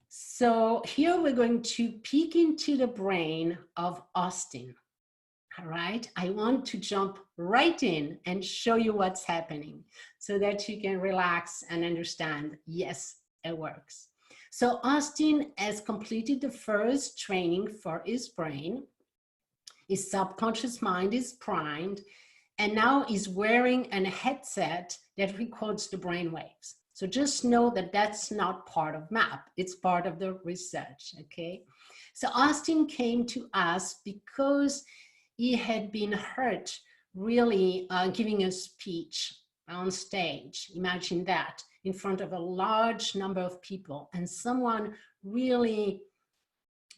So here we're going to peek into the brain of Austin. All right, I want to jump right in and show you what's happening so that you can relax and understand, yes, it works. So Austin has completed the first training for his brain. His subconscious mind is primed, and now he's wearing a headset that records the brain waves. So just know that that's not part of MAP. It's part of the research, okay? So Austin came to us because he had been hurt really giving a speech on stage. Imagine that, in front of a large number of people, and someone really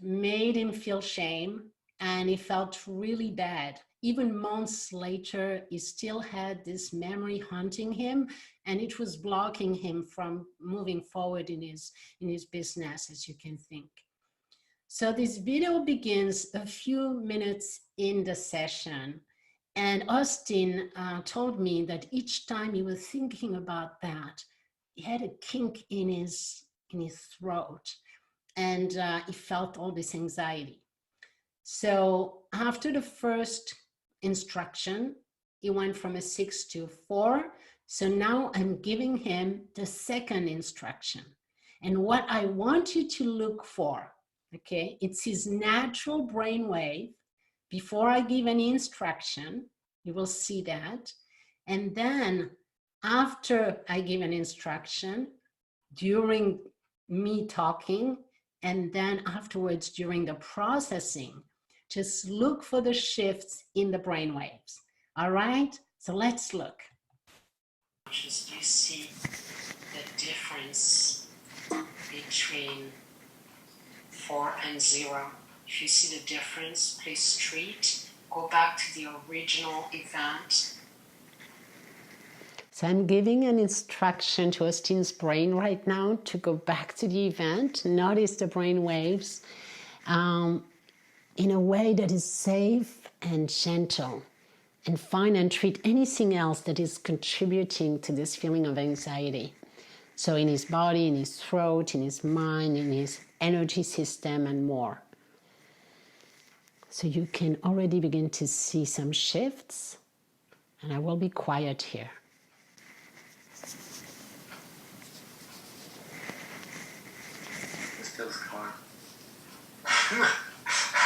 made him feel shame, and he felt really bad. Even months later, he still had this memory haunting him, and it was blocking him from moving forward in his business, as you can think. So this video begins a few minutes in the session, and Austin told me that each time he was thinking about that, he had a kink in his throat, and he felt all this anxiety. So after the first instruction, he went from a 6 to 4. So now I'm giving him the second instruction. And what I want you to look for, okay, it's his natural brainwave. Before I give any instruction, you will see that. And then after I give an instruction, during me talking, and then afterwards during the processing, just look for the shifts in the brain waves. All right, so let's look. Just you see the difference between 4 and 0. If you see the difference, please treat, go back to the original event. So I'm giving an instruction to Austin's brain right now to go back to the event. Notice the brain waves in a way that is safe and gentle, and find and treat anything else that is contributing to this feeling of anxiety. So in his body, in his throat, in his mind, in his energy system, and more. So you can already begin to see some shifts, and I will be quiet here. This feels calm.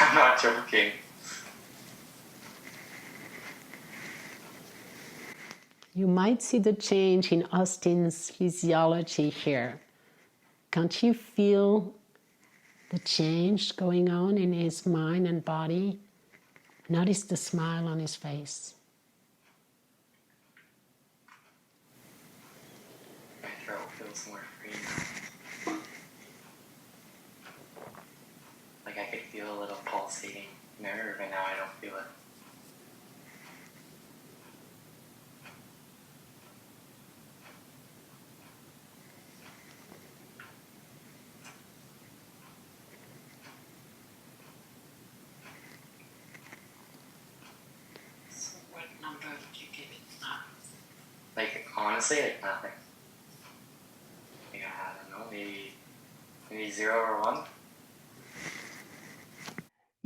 I'm not joking. You might see the change in Austin's physiology here. Can't you feel the change going on in his mind and body? Notice the smile on his face. My throat feels more free now. Like I could feel a little pulsating nerve, and now I don't feel it. So what number would you give it? Like honestly, like nothing. Like I don't know, maybe 0 or 1.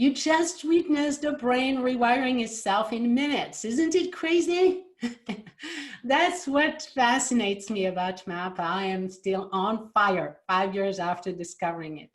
You just witnessed the brain rewiring itself in minutes. Isn't it crazy? That's what fascinates me about MAP. I am still on fire 5 years after discovering it.